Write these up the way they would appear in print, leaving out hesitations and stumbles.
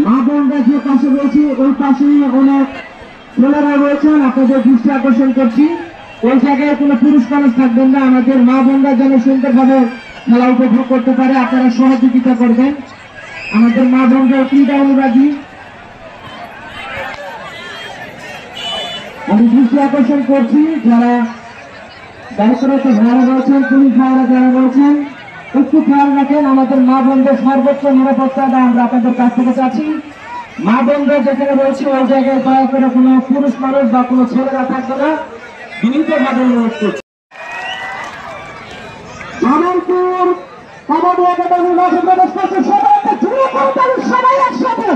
মা বোনরা যে পাশে রয়েছে ওই পাশে অনেক ছেলেরা রয়েছেন, আপনাদের দৃষ্টি আকর্ষণ করছি ওই জায়গায় কোনো পুরুষ মানুষ থাকবেন না। আমাদের মা বোনরা যেন সুন্দরভাবে খেলা উপভোগ করতে পারে, আপনারা সহযোগিতা করবেন। আমাদের মা বোনরা ক্রীড়া অনুরাগী। আমি দৃষ্টি আকর্ষণ করছি যারা দায়িত্বরত ভাইরা রয়েছেন, পুলিশ ভাইরা যারা রয়েছেন, একটু খেয়াল রাখেন। আমাদের মা বোনদের সর্বোচ্চ নিরাপত্তাটা আমরা আপনাদের কাছ থেকে চাচ্ছি। মা বোনরা যেখানে রয়েছে ওই জায়গায় দয়া করে কোনো পুরুষ মানুষ বা কোনো ছেলেরা থাকবে না, বিনীতভাবে অনুরোধ করছি। জামালপুর কাবাডি একাডেমির মাঠে প্রবেশ করছে সবাই একটা জুড়ে করতেন, সবাই একসাথে।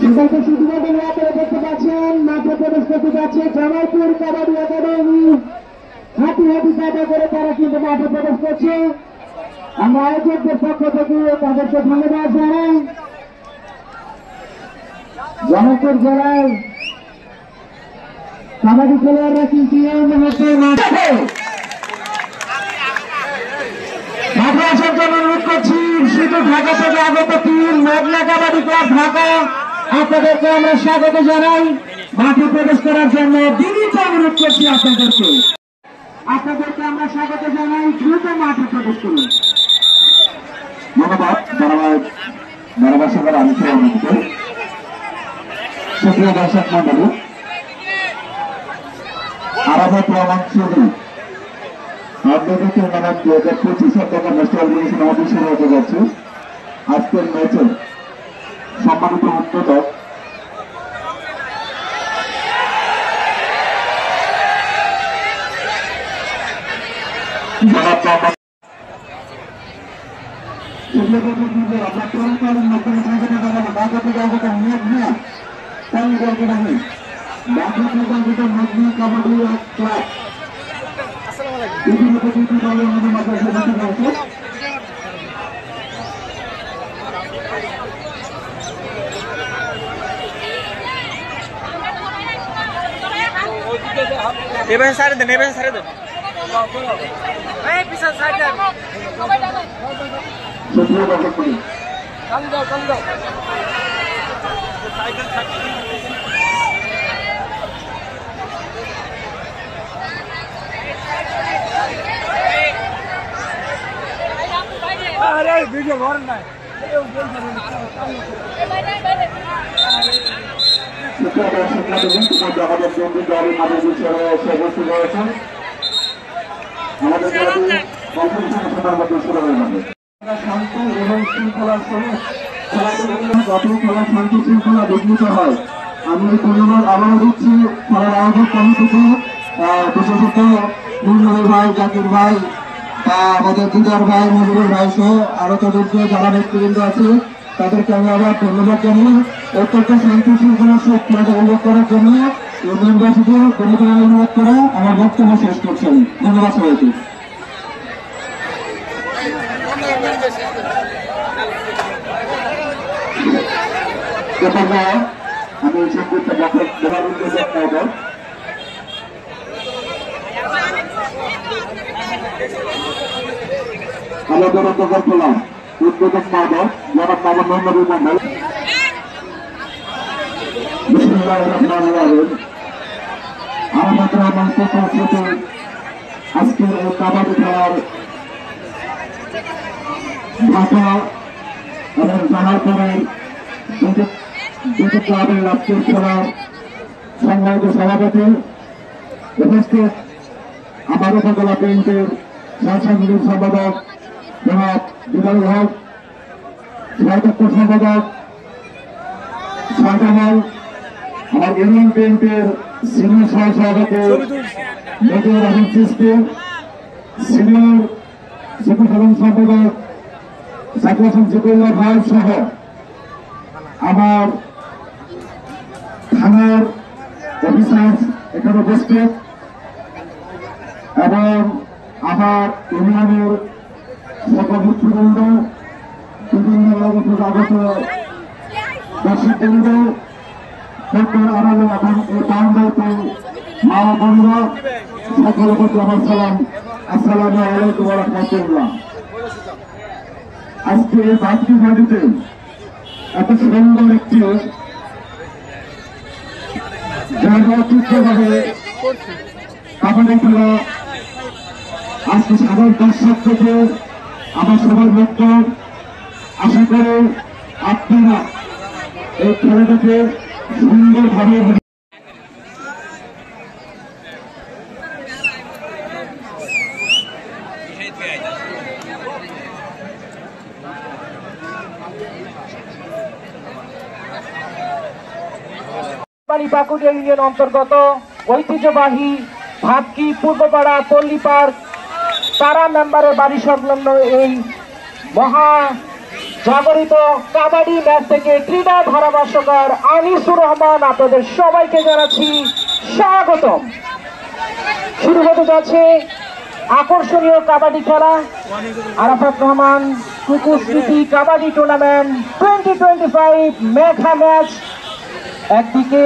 সবাইকে সুবিধাদের আপনারা দেখতে পাচ্ছেন মাঠে প্রবেশ করতে যাচ্ছে জামালপুর কাবাডি একাডেমি। হাঁটি হাঁটি কাটা করে তারা কিন্তু মাঠে প্রবেশ করছে। আমরা আয়োজকদের পক্ষ থেকে তাদেরকে ধন্যবাদ জানাই। জামালপুর জেলায় কাবাডি খেলোয়াড়রা কিন্তু এই মুহূর্তে মাঠে আসার জন্য অনুরোধ করছি। শুধু ঢাকা থেকে আগত টিম মেঘনা কাবাডি ক্লাব ঢাকা, আপনাদেরকে আমরা স্বাগত জানাই। মাঠে প্রবেশ করার জন্য বিনীত অনুরোধ করছি আপনাদেরকে আমরা স্বাগত জানাই। দ্রুত মাঠে প্রবেশ করুন। ধন্যবাদ ধারাবাহিক আমি সুপ্রিয় দর্শক মন্ডলী, আরাফাত রহমান চৌধুরী আন্তর্জাতিক টুর্নামেন্ট 2025 ঢাকা ন্যাশনাল অর্গানাইজেশন আমাদের শুরু হতে যাচ্ছে। আজকের ম্যাচে সম্মানিত উদ্বোধক এবার সারে দেন, এবার সারে দেন। এই পিছন সাইড দেন। কাম দাও, কাম দাও। সাইকেল থাকি। আরে ভিডিও করেন না। আমাদের কেন্দ্রীয় দলের মাঝে বিষয়ে উপস্থিত রয়েছেন। আমাদের কম্পিটিশনের মধ্যে শুরু হয়ে যাবে। শান্তি এবং শৃঙ্খলার সহিত খেলা শান্তি শৃঙ্খলা বিঘ্নিত হয়। আমি ধন্যবাদ আবারও দিচ্ছি খেলার আয়োজক কমিটিকে, বিশেষত নুরুল ভাই, জাকির ভাই, আমাদের দিদার ভাই, মজুরুল ভাই সহ আরো চতুর্থ যারা নেতৃবৃন্দ আছে তাদেরকে আমি আবার ধন্যবাদ জানাই। অত্যন্ত শান্তি শৃঙ্খলার সহিত খেলাটা উপভোগ করার জন্য ইউনিয়নবাসীকে অনুরোধ করে আমার বক্তব্য শেষ করছেন। ধন্যবাদ সবাইকে। আমি সংক্ষিপ্ত আমাদের অন্তর্গত করলাম উদ্বোধক মাদক জনাব মোহাম্মদ মোহাম্মদ মন্ডল। আমাদের আজকের এই কাবাডি খেলার ঢাকা এবং জামালপুরের দুটি ক্লাবের রাষ্ট্রীয় খেলার সংগ্রামিত সভাপতি উপস্থিত আমার উপজেলা বিএনপির সাংগঠনিক সম্পাদক জনাব দিদার হক, সভাপতি সম্পাদক সাজামাল, আমার ইউনিয়ন বিএনপির সিনিয়র সহ সভাপতি মেজর রহমান চিস্তি, সিনিয়র যুব সাধারণ সম্পাদক জাকির হোসেন জিকুল্লাহ ভাই সহ আমার থানার অফিসার এখানে উপস্থিত এবং আমার ইউনিয়নের সকল নেতৃবৃন্দ, বিভিন্ন আগত দর্শকবৃন্দ, আড়ালে এবং এই টাউন মা বোনরা সকলের প্রতি আমার সালাম আসসালামু আলাইকুম ওয়া রাহমাতুল্লাহ। আজকে বাদকি মাটিতে এত সুন্দর একটি জায়গাভাবে কাবাডি খেলা আজকে সাধারণ দর্শক থেকে আমার সবার লক্ষ্য, আশা করি আপনারা এই খেলাটাকে সুন্দরভাবে পাকুড়িয়া ইউনিয়ন অন্তর্গত ঐতিহ্যবাহী ভাতকি পূর্বপাড়া পল্লী পার্ক তারা মেম্বারের বাড়ি সংলগ্ন এই মহা জাগরিত কাবাডি ম্যাচ থেকে ক্রীড়া ধারাভাষ্যকার আনিসুর রহমান আপনাদের সবাইকে জানাচ্ছি স্বাগতম। শুরু হতে যাচ্ছে আকর্ষণীয় কাবাডি খেলা আরাফাত রহমান কুকুর স্মৃতি কাবাডি টুর্নামেন্ট 2025 মেঘা ম্যাচ। একদিকে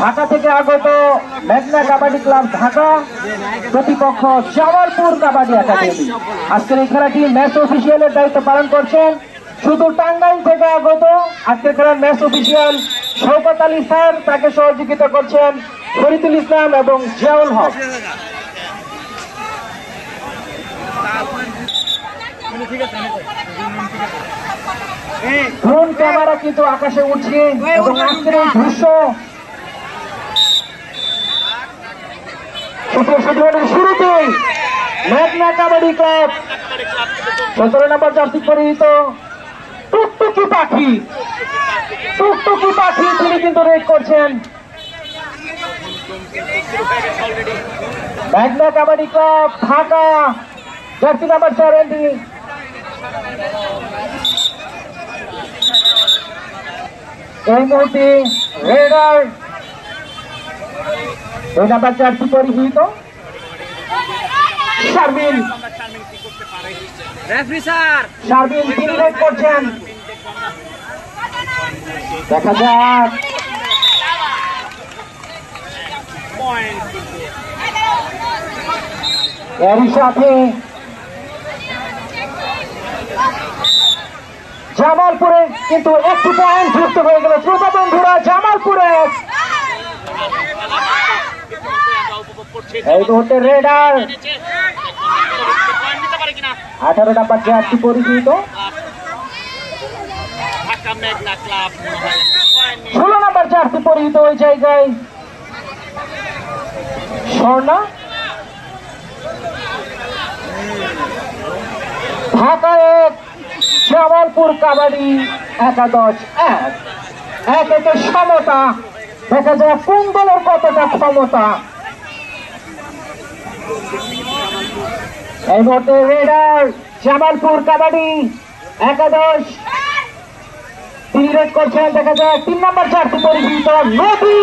ঢাকা থেকে আগত মেঘনা কাবাডি ক্লাব ঢাকা, প্রতিপক্ষ জামালপুর কাবাডি একাডেমি। আজকের এই খেলাটি ম্যাচ অফিসিয়ালের দায়িত্ব পালন করছেন শুধু টাঙ্গাইল থেকে আগত আজকের খেলার match official Shawkat Ali sir, তাকে সহযোগিতা করছেন ফরিদুল ইসলাম এবং জিয়াউল হক। ড্রোন ক্যামেরা কিন্তু আকাশে উঠছে এবং আজকের এই দৃশ্য শুরুতেই মেঘনা কাবাডি ক্লাব 17 নম্বর জার্সি পরিহিত টুকটুকি পাখি তিনি কিন্তু রেড করছেন। মেঘনা kabaddi club Dhaka jersey number 70। এই মুহূর্তে রেডার এই নাম্বার 4 পরিহিত শারমিন তিনি রেড করছেন। দেখা যাক এরই সাথে জামালপুরে কিন্তু একটু পয়েন্ট যুক্ত হয়ে গেল। শ্রোতা বন্ধুরা, জামালপুরে এই মুহূর্তে রেডার 18 নম্বর জার্সি পরিচিত 16 নম্বর জার্সি পরিচিত ওই জায়গায় স্বর্ণা। ঢাকা 1 জামালপুর কাবাডি একাদশ 1-1 সমতা। দেখা যায় কোন দলের কতটা ক্ষমতা। এই মুহূর্তে রেডার জামালপুর কাবাডি একাদশ তিনি রেড করছেন। দেখা যায় 3 নম্বর জার্সি পরিচিত নদী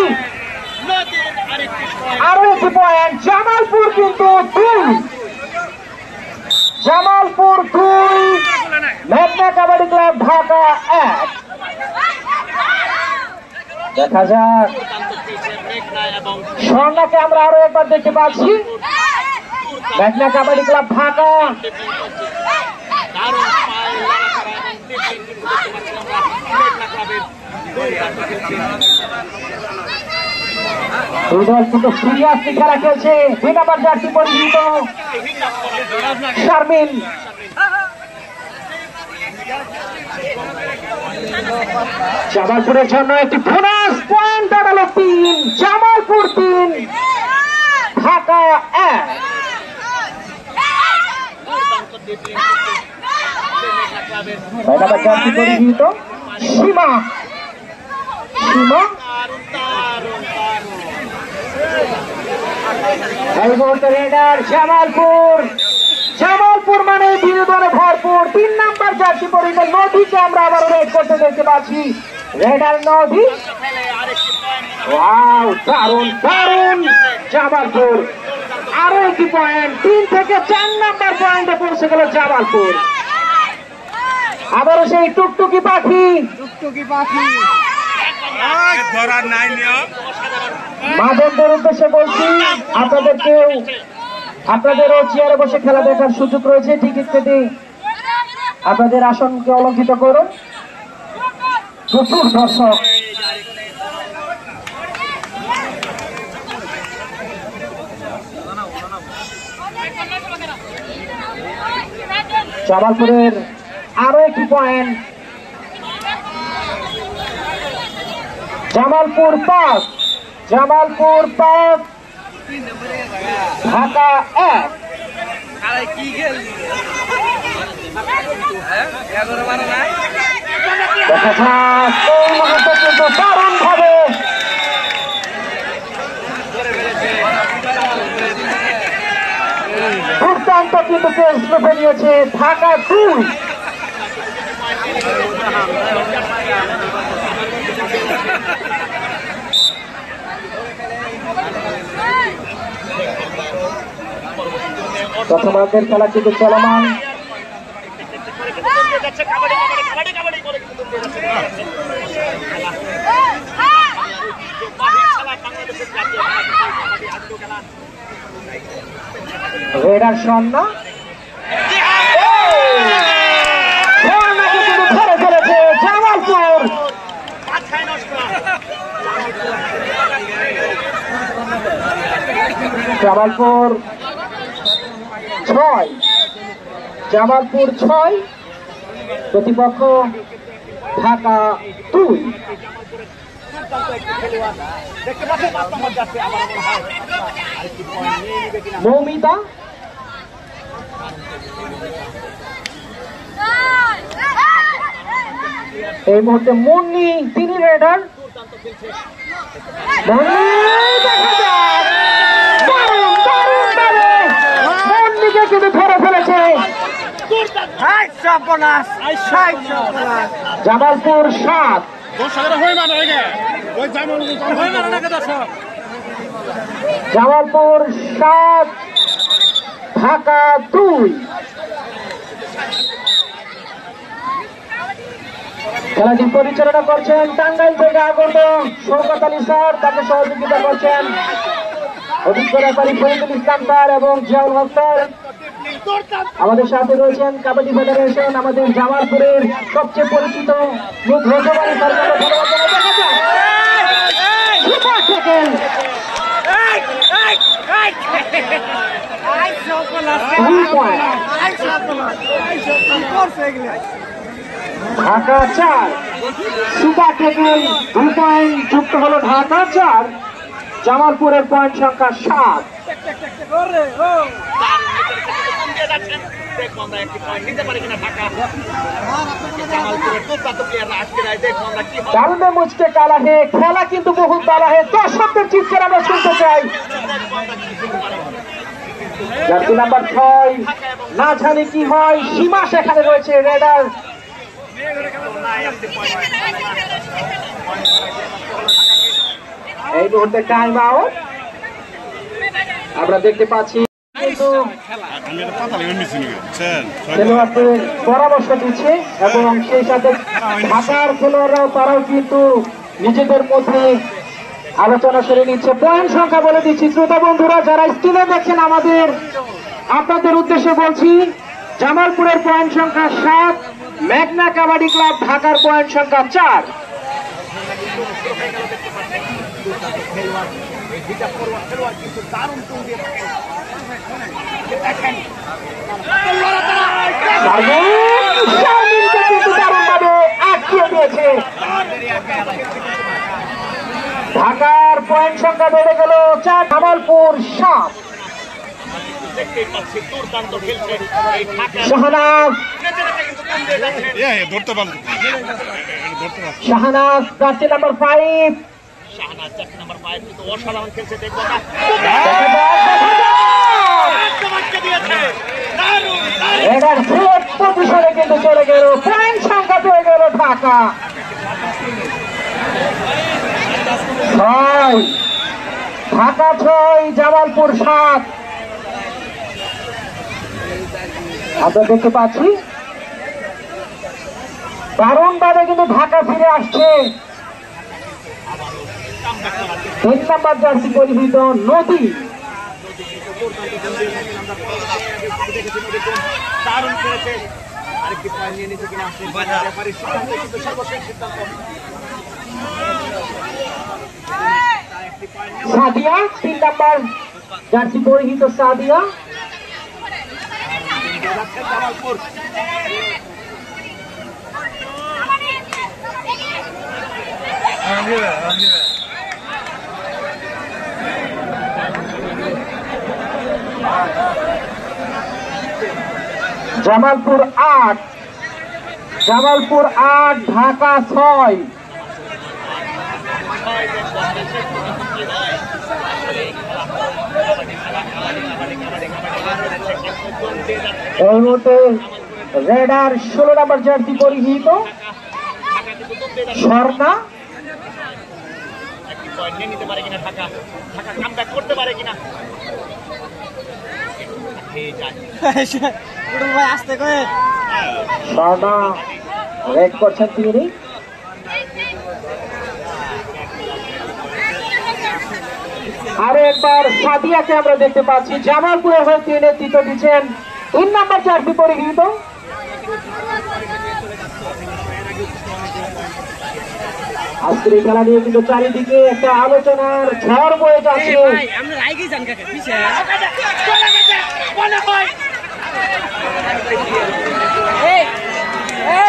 আরো একটি পয়েন্ট। জামালপুর কিন্তু 2, জামালপুর 2, মেঘনা কাবাডি ক্লাব ঢাকা 1। দেখা যাক স্বর্ণাকে আমরা আরো একবার দেখতে পাচ্ছি। মেঘনা কাবাডি ক্লাব ঢাকা দুই দল কিন্তু সিরিয়াসলি খেলা খেলছে। 2 নম্বর জার্সি পরিচিত শারমিন। জামালপুরের জন্য একটি বোনাস পয়েন্ট দাঁড়ালো 3, জামালপুর 3 ঢাকা 1। জার্সি পরিচিত সীমা এই মুহূর্তে রেডার জামালপুর মানে বিনোদনে ভরপুর। 3 নম্বর জার্সি পরিহিত নদীকে আমরা আবার রেড করতে দেখতে পাচ্ছি। রেডার নদী দারুণ জামালপুর আরো একটি পয়েন্ট। 3 থেকে 4 নম্বর পয়েন্টে পৌঁছে গেল জামালপুর। আবারও সেই টুকটুকি পাখি মা বন্ধুর উদ্দেশ্যে বলছি, আপনাদের কেউ আপনাদেরও চেয়ারে বসে খেলা দেখার সুযোগ রয়েছে, টিকিট কেটে আপনাদের আসনকে অলঙ্কিত করুন। প্রচুর দর্শক। জামালপুরের আরো একটি পয়েন্ট, জামালপুর 5 ঢাকা 1। দেখা যাক এই মুহূর্তে কিন্তু দারুণ ভাবে দুর্দান্ত কিন্তু কেস লুফে নিয়েছে ঢাকা 2। প্রথমার্ধের খেলা কিন্তু চলমান। রেডার সন্না কিন্তু ধরে ফেলেছে জামালপুর। জামালপুর 6, প্রতিপক্ষ ঢাকা 2। মৌমিতা এই মুহূর্তে মুন্নি, তিনি রেডার। মুন্নিকে কিন্তু ধরে ফেলেছে জামালপুর 7। জামালপুর 7 ঢাকা 2। খেলাটি পরিচালনা করছেন টাঙ্গাইল থেকে আগত শওকত আলী স্যার, তাকে সহযোগিতা করছেন অভিজ্ঞ রেফারি ফরিদুল ইসলাম স্যার এবং জিয়াউল হক স্যার। আমাদের সাথে রয়েছেন কাবাডি ফেডারেশন, আমাদের জামালপুরের সবচেয়ে পরিচিত মুখ Rajbani sir. Dhaka 4 super tackle 2 point যুক্ত হলো ঢাকা 4। জামালপুরের পয়েন্ট সংখ্যা 7। ডালমে মুচকে কালা হে, খেলা কিন্তু বহু তালা হে, দর্শকদের চিৎকার আমরা শুনতে চাই। জার্সি নাম্বার 6 না জানি কি হয়, সীমা সেখানে রয়েছে রেডার। এই মুহূর্তে টাইম আউট আমরা দেখতে পাচ্ছি। খেলোয়াড়দের পরামর্শ দিচ্ছে এবং সেই সাথে ঢাকার খেলোয়াড়রাও তারাও কিন্তু নিজেদের মধ্যে আলোচনা সেরে নিচ্ছে। পয়েন্ট সংখ্যা বলে দিচ্ছি শ্রোতা বন্ধুরা, যারা স্ক্রিনে দেখছেন আমাদের, আপনাদের উদ্দেশ্যে বলছি, জামালপুরের পয়েন্ট সংখ্যা 7, মেঘনা কাবাডি ক্লাব ঢাকার পয়েন্ট সংখ্যা 4। ঢাকার পয়েন্ট সংখ্যা বেড়ে গেল 4, জামালপুর 7। Shahnaz jersey number 5। এটার সেট পজিশনে কিন্তু চলে গেল, পয়েন্ট সংখ্যা পেয়ে গেল ঢাকা 6। ঢাকা 6, জামালপুর 7। আমরা দেখতে পাচ্ছি দারুণ ভাবে কিন্তু ঢাকা ফিরে আসছে। 3 নাম্বার জার্সি পরিহিত নদী দারুণ খেলেছে আরেকটি পয়েন্ট নিয়ে নিতে কিনা সাদিয়া 3 নাম্বার জার্সি পরিহিত সাদিয়া জামালপুর জামালপুর 8 জামালপুর 8 ঢাকা 6 এই মুহূর্তে রেডার 16 নম্বর জার্সি পরিহিত স্বর্ণা একটি পয়েন্ট নিয়ে নিতে পারে কিনা ঢাকা ঢাকা কামব্যাক করতে পারে কিনা স্বর্ণা রেড করছেন তিনি আরো একবার সাদিয়াকে আমরা দেখতে পাচ্ছি জামালপুরের হয়ে তিনি নেতৃত্ব দিচ্ছেন 3 নম্বর জার্সি পরিহিত আজকের এই খেলা নিয়ে কিন্তু চারিদিকে একটা আলোচনার ঝড় বয়ে যাচ্ছে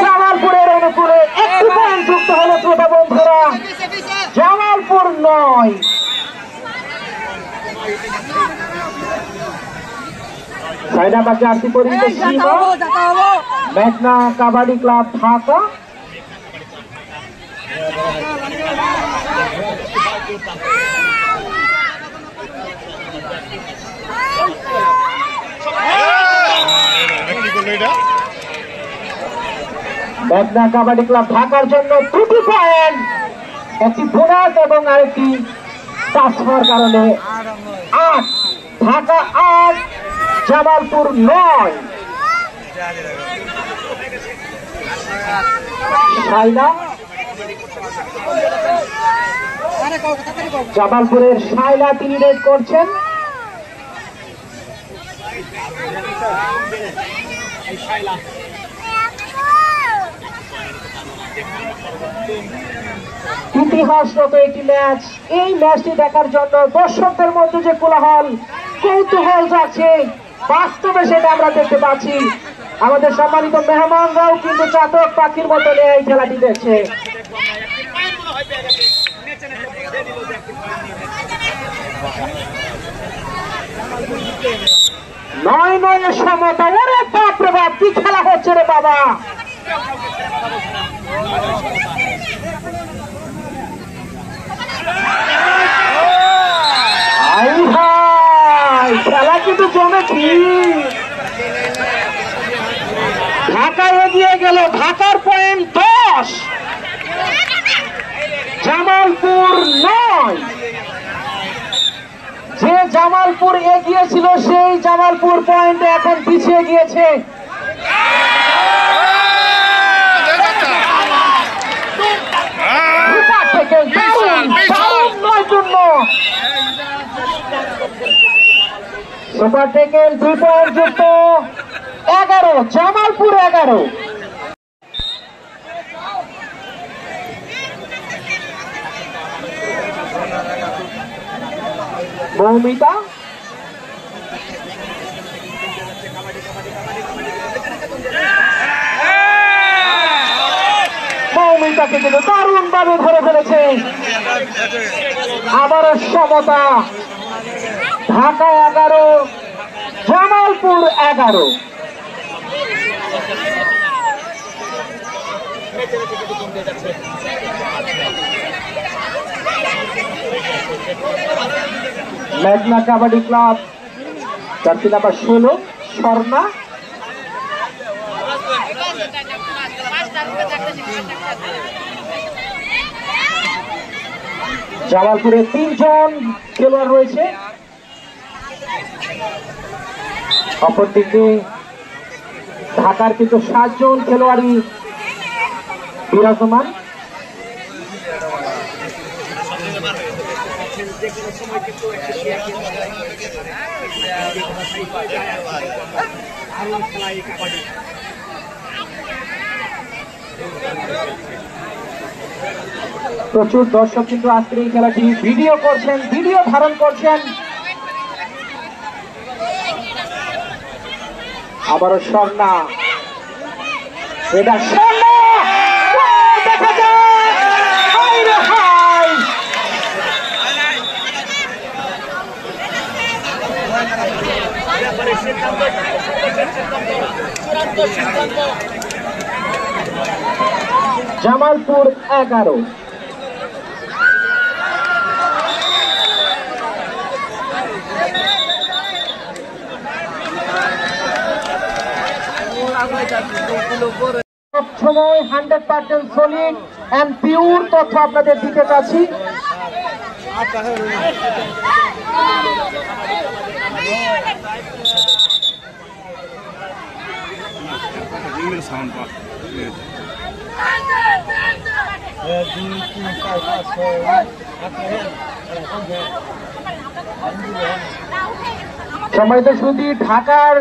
জামালপুরের অনুকূলে একটি পয়েন্ট যুক্ত হলো শ্রোতা বন্ধুরা জামালপুর 9 6 নম্বর জার্সি পরিহিত সীমা মেঘনা কাবাডি ক্লাব ঢাকা মেঘনা কাবাডি ক্লাব ঢাকার জন্য 2টি পয়েন্ট একটি বোনাস এবং আরেকটি টাচ হওয়ার কারণে 8 ঢাকা 8 জামালপুর 9 শাইলা জামালপুরের শাইলা তিনি রেড করছেন ইতিহাসগত একটি ম্যাচ এই ম্যাচটি দেখার জন্য দর্শকদের মধ্যে যে কোলাহল কৌতূহল যাচ্ছে বাস্তবে সেটা আমরা দেখতে পাচ্ছি আমাদের সম্মানিত মেহমানরাও কিন্তু চাতক পাখির মতো এই খেলাটি দেখছে 9-9 সমতা ওরে বাপরে বাপ কি খেলা হচ্ছে রে বাবা খেলা কিন্তু জমেছি ঢাকা এগিয়ে গেল ঢাকার পয়েন্ট 10 জামালপুর 9 যে জামালপুর এগিয়ে ছিল সেই জামালপুর পয়েন্ট এখন পিছিয়ে গিয়েছে সুপার টেকেল 2 পয়েন্ট যুক্ত 11 জামালপুর 11 মৌমিতা মৌমিতাকে কিন্তু দারুণ ভাবে ধরে ফেলেছে আবার সমতা ঢাকা 11 জামালপুর 11 মেঘনা kabaddi club jersey number 16 Swarna জামালপুরে 3 জন খেলোয়াড় রয়েছে অপরদিকে ঢাকার কিন্তু 7 জন খেলোয়াড়ই বিরাজমান প্রচুর দর্শক কিন্তু আজকের এই খেলাটি ভিডিও করছেন, ভিডিও ধারণ করছেন। আবারও স্বর্ণা, এটা স্বর্ণা, দেখা যায় হাই রে হাই। জামালপুর 11। সবসময় 100% সলিড এন্ড পিওর তথ্য আপনাদের দিতে চাচ্ছি। সম্মানিত সুধী, ঢাকার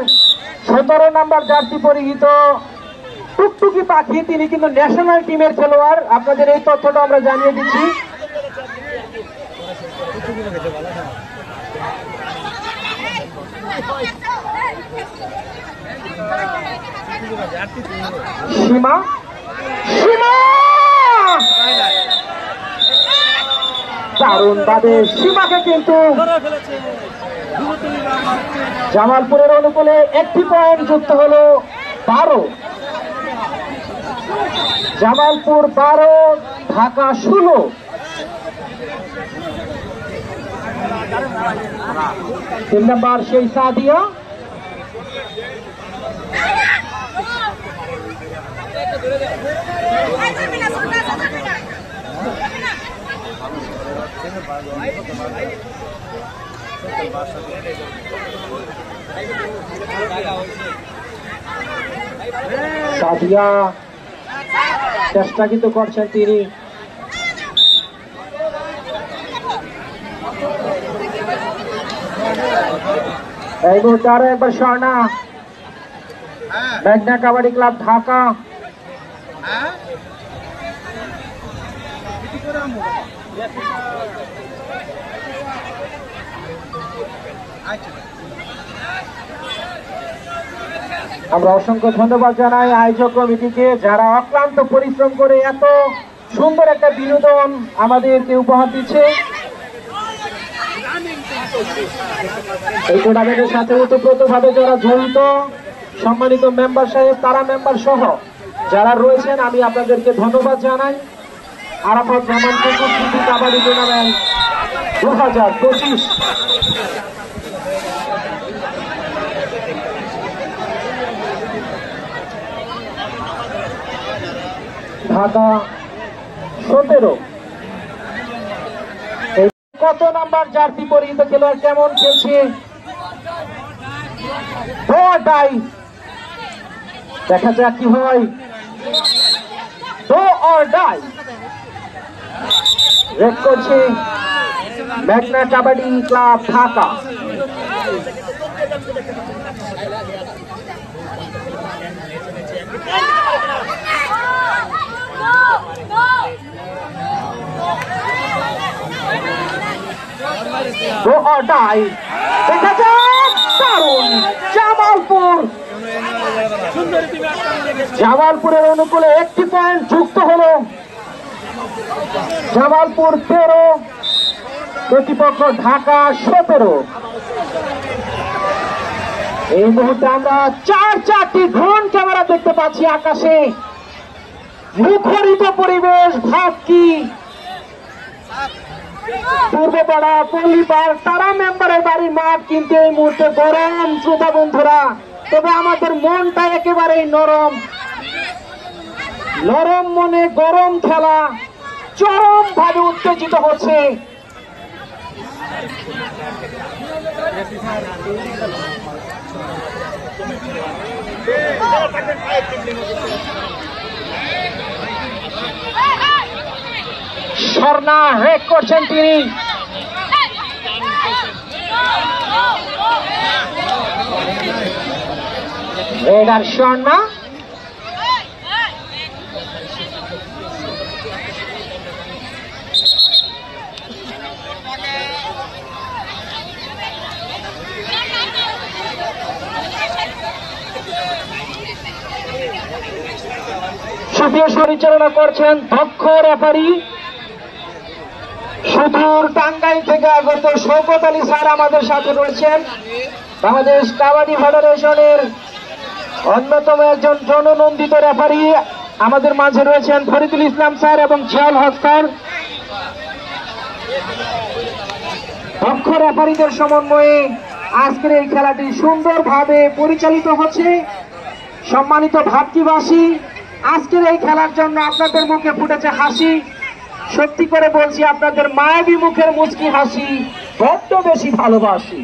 17 নম্বর জার্সি পরিহিত টুকটুকি পাখি, তিনি কিন্তু ন্যাশনাল টিমের খেলোয়াড়। আপনাদের এই তথ্যটা আমরা জানিয়ে দিচ্ছি। সীমা, সীমা দারুণ ভাবে সীমাকে কিন্তু জামালপুরের অনুকূলে একটি পয়েন্ট যুক্ত হলো 12। জামালপুর 12, ঢাকা 16। তিন নম্বর সেই সাদিয়া, সাদিয়া চেষ্টা কিন্তু করছেন তিনি। এই মুহূর্তে আরো একবার স্বর্ণা, মেঘনা কাবাডি ক্লাব ঢাকা। আমরা অসংখ্য ধন্যবাদ জানাই আয়োজক কমিটিকে, যারা অক্লান্ত পরিশ্রম করে এত সুন্দর একটা বিনোদন আমাদেরকে উপহার দিচ্ছে। এই টুর্নামেন্টের সাথে ওতপ্রোতভাবে যারা জড়িত, সম্মানিত মেম্বার সাহেব, তারা মেম্বার সহ যারা রয়েছেন, আমি আপনাদেরকে ধন্যবাদ জানাই। আরাফাত জামান কাবাডি টুর্নামেন্ট 2025 ঢাকা 17। কত নাম্বার জার্সি পরিহিত খেলোয়াড় কেমন খেলছে, দেখা যাক কি হয়। রেড করছে মেঘনা কাবাডি ক্লাব ঢাকা। দেখা যাক দারুণ জামালপুরের অনুকূলে একটি পয়েন্ট যুক্ত হলো। জামালপুর 13, প্রতিপক্ষ ঢাকা 17। এই মুহূর্তে আমরা চারটি ড্রোন ক্যামেরা দেখতে পাচ্ছি আকাশে। মুখরিত পরিবেশ, ভাব কি পূর্বপাড়া, পল্লীপাড়, তারা মেম্বারের বাড়ির মাঠ কিন্তু এই মুহূর্তে গরম শ্রোতা বন্ধুরা। তবে আমাদের মনটা একেবারেই নরম, নরম মনে গরম খেলা চরম ভাবে উত্তেজিত হচ্ছে। স্বর্ণা রেড করছেন তিনি। রেডার স্বর্ণা সুপ্রিয় পরিচালনা করছেন দক্ষ রেফারি সুদূর টাঙ্গাইল থেকে আগত শওকত আলী স্যার আমাদের সাথে রয়েছেন। বাংলাদেশ কাবাডি ফেডারেশনের অন্যতম একজন জননন্দিত রেফারি আমাদের মাঝে রয়েছেন ফরিদুল ইসলাম স্যার এবং জিয়াউল হক স্যার। দক্ষ রেফারিদের সমন্বয়ে আজকের এই খেলাটি সুন্দরভাবে পরিচালিত হচ্ছে। সম্মানিত ভাবকিবাসী, আজকের এই খেলার জন্য আপনাদের মুখে ফুটেছে হাসি। সত্যি করে বলছি, আপনাদের মায়াবী মুখের মুচকি হাসি বড্ড বেশি ভালোবাসি।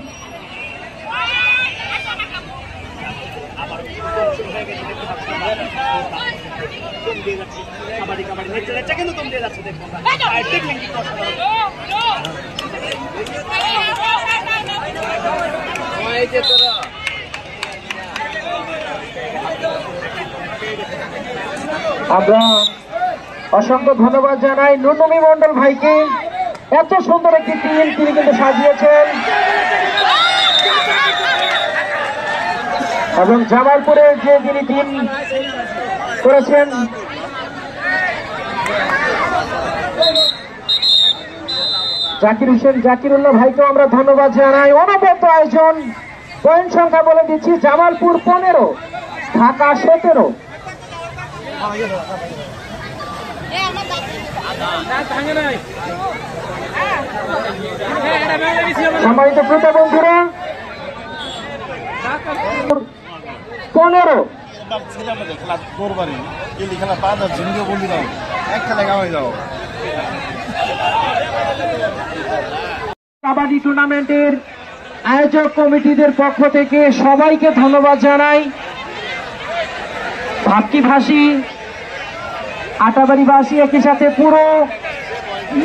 আমরা অসংখ্য ধন্যবাদ জানাই নুনমি মন্ডল ভাইকে, এত সুন্দর একটি টিম তিনি কিন্তু সাজিয়েছেন এবং জামালপুরে যে যিনি টিম করেছেন জাকির হোসেন জাকিরুল্লাহ ভাইকেও আমরা ধন্যবাদ জানাই। অনবদ্য আয়োজন। পয়েন্ট সংখ্যা বলে দিচ্ছি, জামালপুর 15, ঢাকা 17। সম্মানিত শ্রোতা বন্ধুরা, 15 কাবাডি টুর্নামেন্টের আয়োজক কমিটিদের পক্ষ থেকে সবাইকে ধন্যবাদ জানাই। ভাবকিভাষী, আটাবাড়িবাসী, একই সাথে পুরো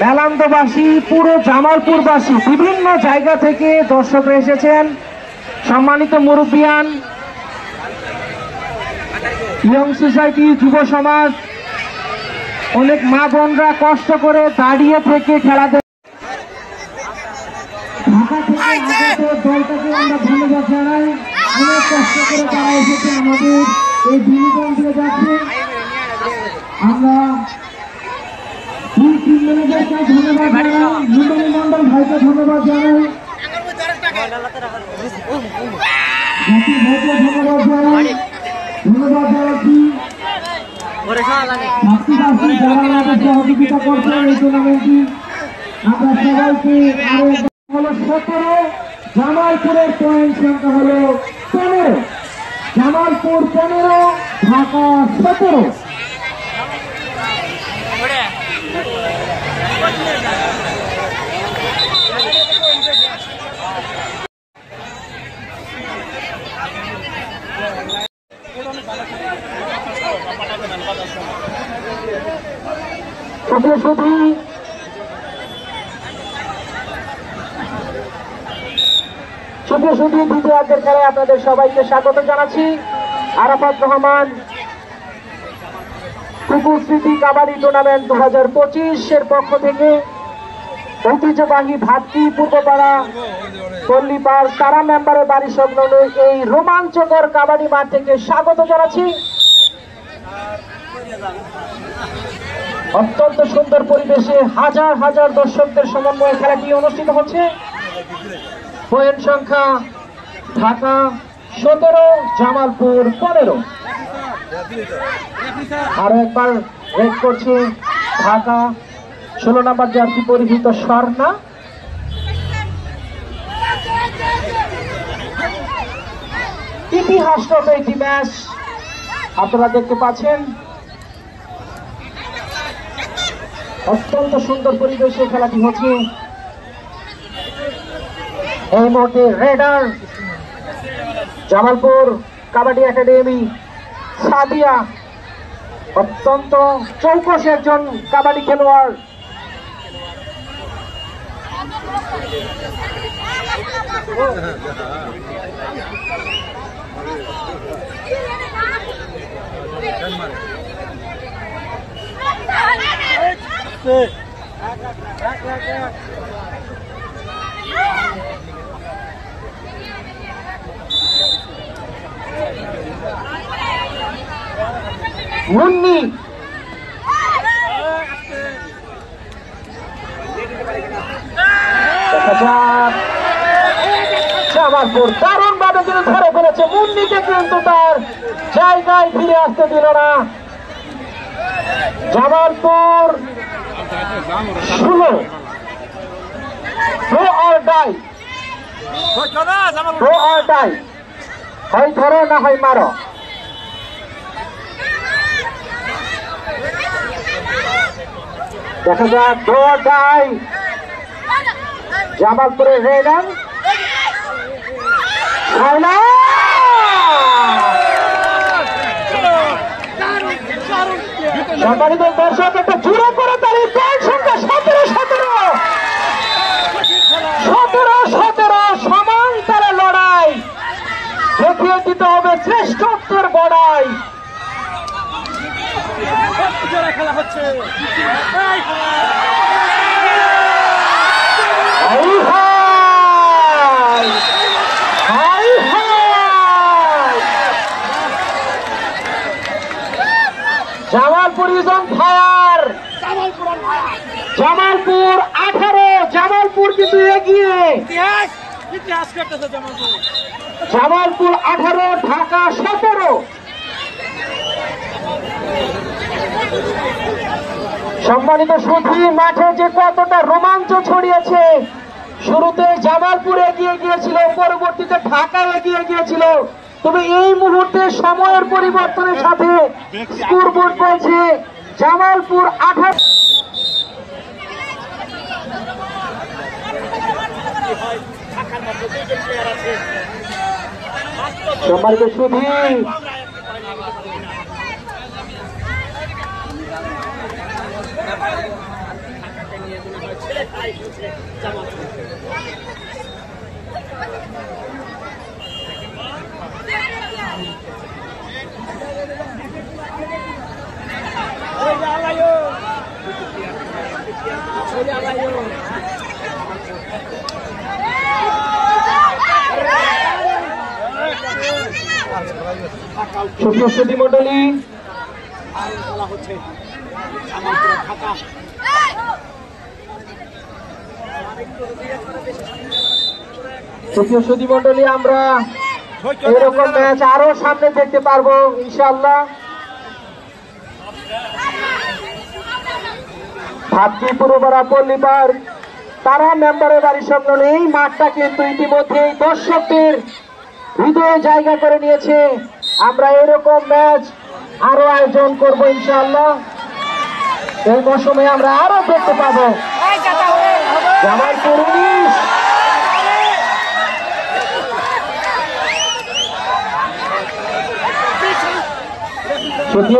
মেলান্দবাসী, পুরো জামালপুরবাসী, বিভিন্ন জায়গা থেকে দর্শকরা এসেছেন। সম্মানিত মুরব্বিয়ান, ইয়ং সোসাইটি, যুব সমাজ, অনেক মা বোনরা কষ্ট করে দাঁড়িয়ে থেকে খেলা ঢাকা থেকে আগত দলটাকে আমরা ধন্যবাদ জানাই। অনেক কষ্ট করে তারা এসেছে, আমাদের এই বিনোদন দিয়ে যাচ্ছে। আমরা দুই-তিন ম্যানেজারকে ধন্যবাদ জানাই, নুনমি মন্ডল ভাইকে ধন্যবাদ জানাই, জাকির ভাইকে ধন্যবাদ জানাই, ধন্যবাদ জানাচ্ছি ভাবকিবাসী যারা আমাদের সহযোগিতা করছেন এই টুর্নামেন্টটি। আমরা সবাইকে আরো হলো 17, জামালপুরের পয়েন্ট সংখ্যা হলো 15, জামালপুর 15, ঢাকা 17। শুধু দ্বিতীয় অর্ধের খেলায় আপনাদের সবাইকে স্বাগত জানাচ্ছি। আরাফাত রহমান কুকুর স্মৃতি কাবাডি টুর্নামেন্ট 2025 পক্ষ থেকে ঐতিহ্যবাহী ভাবকি পূর্বপাড়া পল্লীপাড় তারা মেম্বারের বাড়ি সংলগ্ন এই রোমাঞ্চকর কাবাডি মাঠ থেকে স্বাগত জানাচ্ছি। অত্যন্ত সুন্দর পরিবেশে হাজার হাজার দর্শকদের সমন্বয়ে খেলাটি অনুষ্ঠিত হচ্ছে। পয়েন্ট সংখ্যা ঢাকা 17, জামালপুর 15। আরো একবার রেড করছে ঢাকা 16 নম্বর জার্সি পরিহিত স্বর্ণা। ইতিহাস একটি ম্যাচ আপনারা দেখতে পাচ্ছেন। অত্যন্ত সুন্দর পরিবেশে খেলাটি হচ্ছে। এই মুহূর্তে রেডার জামালপুর কাবাডি একাডেমি সাদিয়া, অত্যন্ত চৌকস একজন কাবাডি খেলোয়াড়। মুন্নি জামালপুর দারুণ ভাবে কিন্তু ধরে ফেলেছে মুন্নিকে, কিন্তু তার জায়গায় ফিরে আসতে দিল না। জামালপুর 16 হয় ধরো না হয় মারো। দেখা যাক ডাই জামালপুরের রেডান সম্মানিত দর্শক, একটা জুড়ে করে তার এই পয়েন্ট সংখ্যা 17 সমান তারা লড়াই দেখিয়ে দিতে হবে শ্রেষ্ঠত্বের বড়াই। খেলা হচ্ছে Jamalpur is on fire. Jamalpur 18, Jamalpur কিন্তু এগিয়ে। জামালপুর 18, ঢাকা 17। সম্মানিত সুধী, মাঠে যে কতটা রোমাঞ্চ ছড়িয়েছে। শুরুতে জামালপুর এগিয়ে গিয়েছিল, পরবর্তীতে ঢাকা এগিয়ে গিয়েছিল, তবে এই মুহূর্তে সময়ের পরিবর্তনের সাথে স্কোরবোর্ড বলছে জামালপুর 18। সম্মানিত সুধী, সুপ্রস্তুতি মন্ডলী, সুপ্রস্তুতি মন্ডলী, আমরা এরকম ম্যাচ আরো সামনে দেখতে পারবো ইনশাআল্লাহ। ভাবছি পুরোপাড়া পল্লীপার তারা মেম্বারের বাড়ির সামনে এই মাঠটা কিন্তু ইতিমধ্যে দর্শকদের হৃদয়ে জায়গা করে নিয়েছে। আমরা এরকম ম্যাচ আরো আয়োজন করব ইনশাআল্লাহ। এই মৌসুমে আমরা আরো দেখতে পাবো। জামালপুর 19,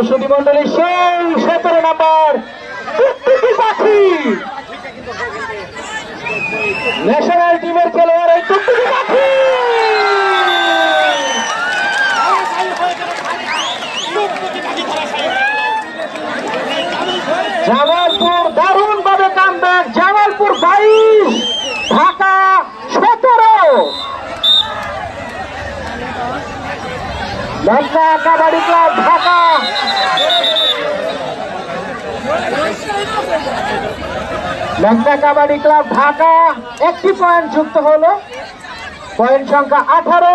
সুধী মন্ডলী সেই 17 নাম্বার টুকটুকি পাখি, ন্যাশনাল টিমের খেলোয়াড় এই টুকটুকি পাখি। জামালপুর দারুণ ভাবে কামব্যাক। জামালপুর 22, ঢাকা 17। মেঘনা কাবাডি ক্লাব ঢাকা মেঘনা কাবাডি ক্লাব ঢাকা একটি পয়েন্ট যুক্ত হলো, পয়েন্ট সংখ্যা 18,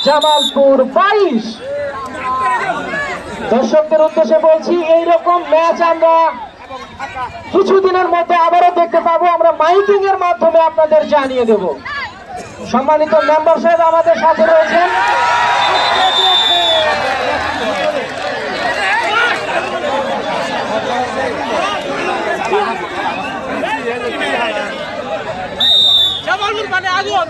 জামালপুর 22। দর্শকদের উদ্দেশ্যে বলছি, এইরকম ম্যাচ আমরা কিছুদিনের মধ্যে আবারও দেখতে পাবো। আমরা মাইকিং এর মাধ্যমে আপনাদের জানিয়ে দেব। সম্মানিত মেম্বার সাহেব আমাদের সাথে রয়েছেন। জামালপুর মানে আগুন।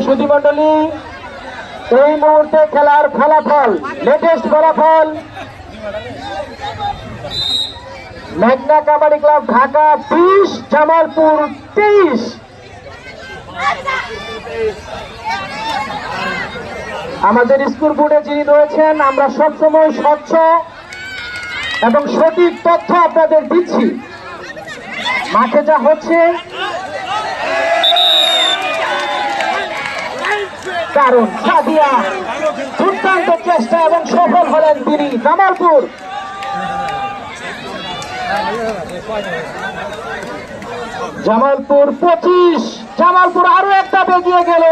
সুধী মন্ডলী, এই মুহূর্তে খেলার ফলাফল, লেটেস্ট ফলাফল মেঘনা কাবাডি ক্লাব ঢাকা 20, জামালপুর 23। আমাদের স্কুল বোর্ডে যিনি রয়েছেন, আমরা সবসময় স্বচ্ছ এবং সঠিক তথ্য আপনাদের দিচ্ছি। মাঠে যা হচ্ছে কারণ সাদিয়া দুর্দান্ত চেষ্টা এবং সফল হলেন তিনি। জামালপুর জামালপুর 25, জামালপুর আরো একটা বেগিয়ে গেল।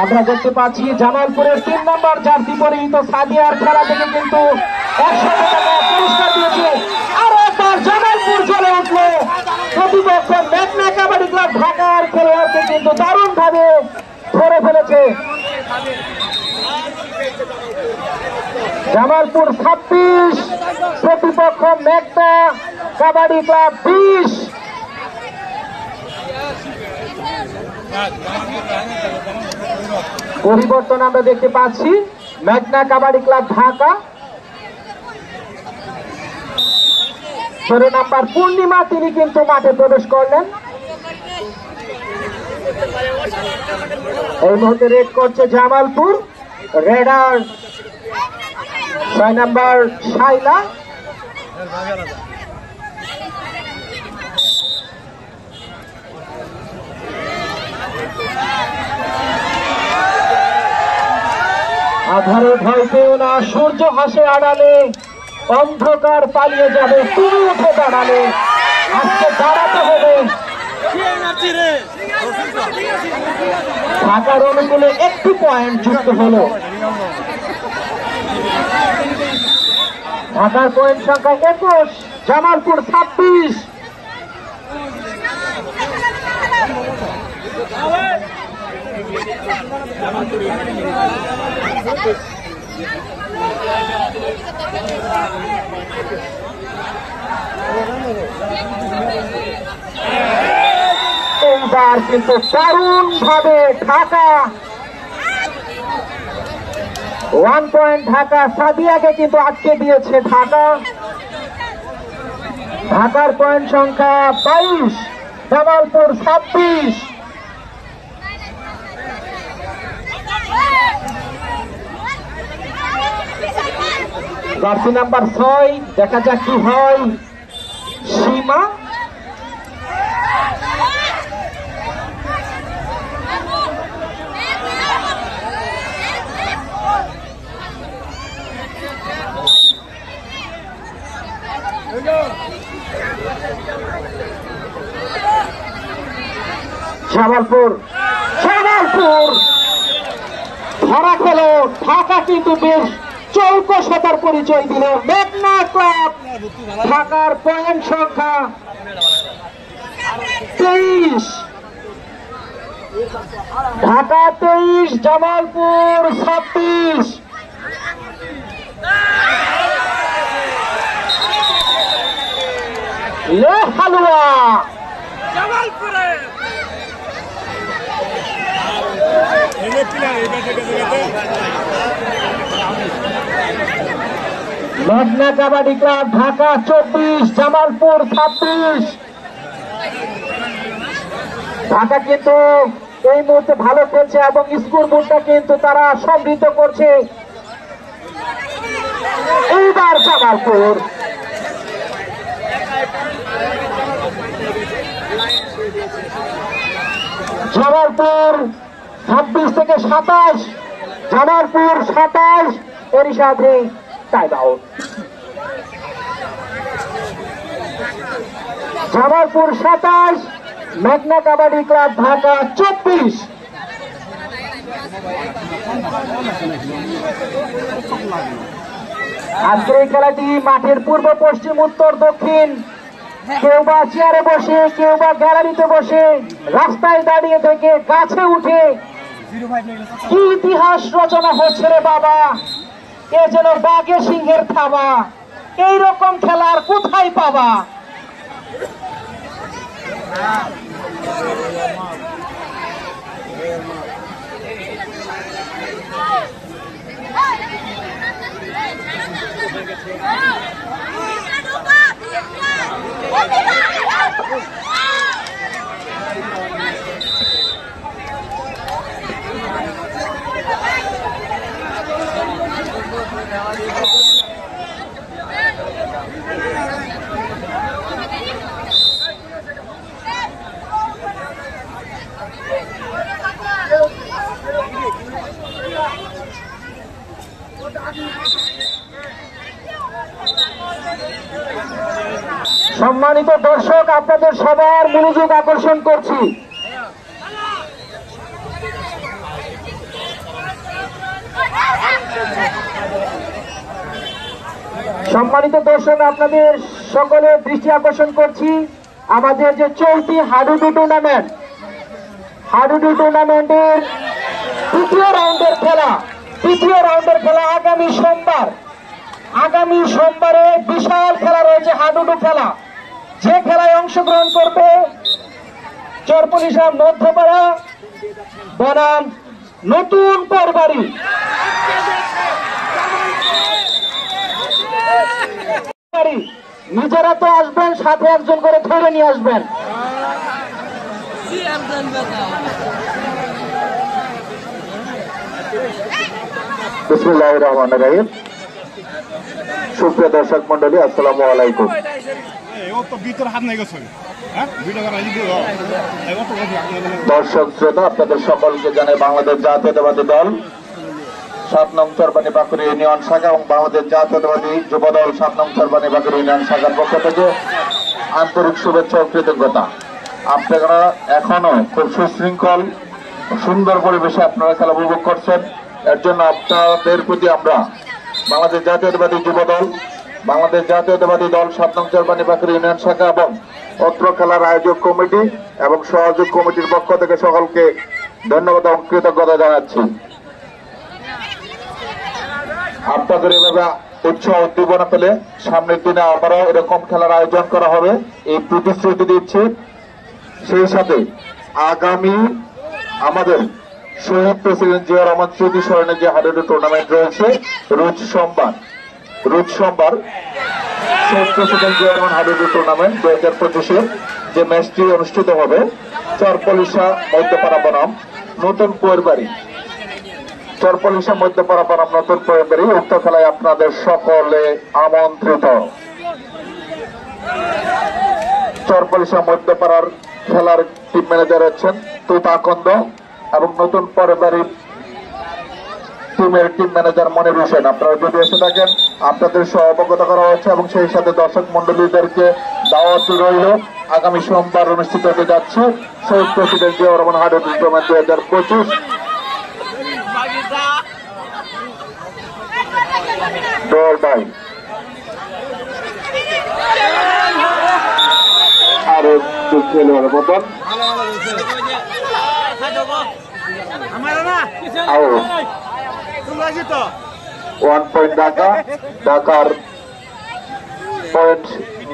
আমরা দেখতে পাচ্ছি জামালপুরের 3 নম্বর জার্সি পরিহিত সাদিয়ার খেলা থেকে কিন্তু 100 টাকা পুরস্কার দিয়েছে। আরো একবার জামালপুর চলে উঠলো। প্রতিপক্ষ মেঘনা কাবাডি ক্লাব ঢাকার খেলোয়াড়কে কিন্তু দারুণ ভাবে ধরে ফেলেছে। জামালপুর 26, প্রতিপক্ষ মেঘনা কাবাডি ক্লাব 20। পরিবর্তন আমরা দেখতে পাচ্ছি। মেঘনা কাবাডি ক্লাব ঢাকা 16 নম্বর পূর্ণিমা, তিনি কিন্তু মাঠে প্রবেশ করলেন। এই মুহূর্তে রেড করছে জামালপুর। রেডার 6 নম্বর শাইলা। আধারে ভয় পেও না, সূর্য হাসে আড়ালে, অন্ধকার পালিয়ে যাবে, তুমি উঠে দাঁড়ালে। আজকে দাঁড়াতে হবে। ঢাকার অনুকূলে একটি পয়েন্ট যুক্ত হলো। ঢাকার পয়েন্ট সংখ্যা 21, জামালপুর 26। এইবার কিন্তু দারুণ ভাবে ঢাকা 1 পয়েন্ট ঢাকা সাদিয়াকে কিন্তু আটকে দিয়েছে। ঢাকার পয়েন্ট সংখ্যা 22, জামালপুর 26। জার্সি নাম্বার 6, দেখা যাক কি হয়। সীমা জামালপুর ধরা খেলো। ঢাকা কিন্তু বেশ চৌকসতার পরিচয় দিল। মেঘনা ক্লাব ঢাকার পয়েন্ট সংখ্যা 23, ঢাকা 23, জামালপুর 26। লে হালুয়া মেঘনা কাবাডি ক্লাব ঢাকা 24, জামালপুর 26। ঢাকা কিন্তু এই মুহূর্তে ভালো খেলছে এবং স্কোর বোর্ডটা কিন্তু তারা সমৃদ্ধ করছে। এইবার জামালপুর জামালপুর 26 থেকে 27, জামালপুর 27, এরই সাথে টাইম আউট। জামালপুর 27, মেঘনা কাবাডি ক্লাব ঢাকা 24। আজকের এই খেলাটি মাঠের পূর্ব, পশ্চিম, উত্তর, দক্ষিণ, কেউ বা চেয়ারে বসে, কেউ বা গ্যালারিতে বসে, রাস্তায় দাঁড়িয়ে থেকে, গাছে উঠে কি ইতিহাস রচনা হচ্ছে রে বাবা। এ যেন বাঘে সিংহের থাবা। এইরকম খেলার কোথায় পাবা? সম্মানিত দর্শক, আপনাদের সবার মনোযোগ আকর্ষণ করছি। সম্মানিত দর্শক, আপনাদের সকলের দৃষ্টি আকর্ষণ করছি আমাদের যে চলতি হাডুডু টুর্নামেন্টের তৃতীয় রাউন্ডের খেলা আগামী সোমবারে বিশাল খেলা রয়েছে, হাডুডু খেলা। যে খেলায় অংশগ্রহণ করবে চরপলিশা মধ্যপাড়া বনাম নতুন পরবাড়ি। নিজেরা তো আসবেন, সাথে একজন করে ধরে নিয়ে আসবেন। বিসমিল্লাহির রহমানির রহিম। সুপ্রিয় দর্শক মন্ডলী, আসসালামু আলাইকুম। দর্শক শ্রোতা, আপনাদের সকলকে জানাই বাংলাদেশ জাতীয়তাবাদী দল 7 নং চরবানি বাঁকুড়া ইউনিয়ন শাখা এবং বাংলাদেশ জাতীয়তাবাদী যুব দল 7 নং চরবানি বাঁকুড়া ইউনিয়ন শাখার পক্ষ থেকে আন্তরিক শুভেচ্ছা ও কৃতজ্ঞতা। আপনারা এখনো খুব সুশৃঙ্খল সুন্দর পরিবেশে আপনারা খেলা উপভোগ করছেন, এর জন্য আপনাদের প্রতি আমরা বাংলাদেশ জাতীয়তাবাদী যুব দল, বাংলাদেশ জাতীয়তাবাদী দল 7 নং চরবানি বাঁকুড়া ইউনিয়ন শাখা এবং অত্র খেলার আয়োজক কমিটি এবং সহযোগ কমিটির পক্ষ থেকে সকলকে ধন্যবাদ এবং কৃতজ্ঞতা জানাচ্ছি। আপনাদের এভাবে উৎসাহ উদ্দীপনা পেলে সামনের দিনে আবারও এরকম খেলার আয়োজন করা হবে এই প্রতিশ্রুতি দিচ্ছি। সেই সাথে আগামী আমাদের শহীদ প্রেসিডেন্ট জিয়া রহমান স্মৃতি স্মরণে যে হাডুডু টুর্নামেন্ট রয়েছে রোজ সোমবার শহীদ প্রেসিডেন্ট জিয়া রহমান হাডুডু টুর্নামেন্ট 2025 যে ম্যাচটি অনুষ্ঠিত হবে চরপলিশা মধ্যপাড়া বনাম নতুন পরবাড়ি, চরপলিশা মধ্যপাড়া বনাম নতুন পরবাড়ি। উক্ত খেলায় আপনাদের সকলে আমন্ত্রিত। চরপলিশা মধ্যপাড়ার খেলার টিম ম্যানেজার হচ্ছেন তুতাকন্দ এবং নতুন পরবাড়ির টিমের টিম ম্যানেজার মনির হোসেন। আপনারা যদি এসে থাকেন আপনাদের সহ অবগত করা হচ্ছে এবং সেই সাথে দর্শক মন্ডলীদেরকে দাওয়াত রইল। আগামী সোমবার অনুষ্ঠিত হতে যাচ্ছে শহীদ প্রেসিডেন্ট জিয়া রহমান হাডুডু টুর্নামেন্ট 2025। দল ভাই আরো খেলোয়াড় মতন 1 পয়েন্ট ঢাকার পয়েন্ট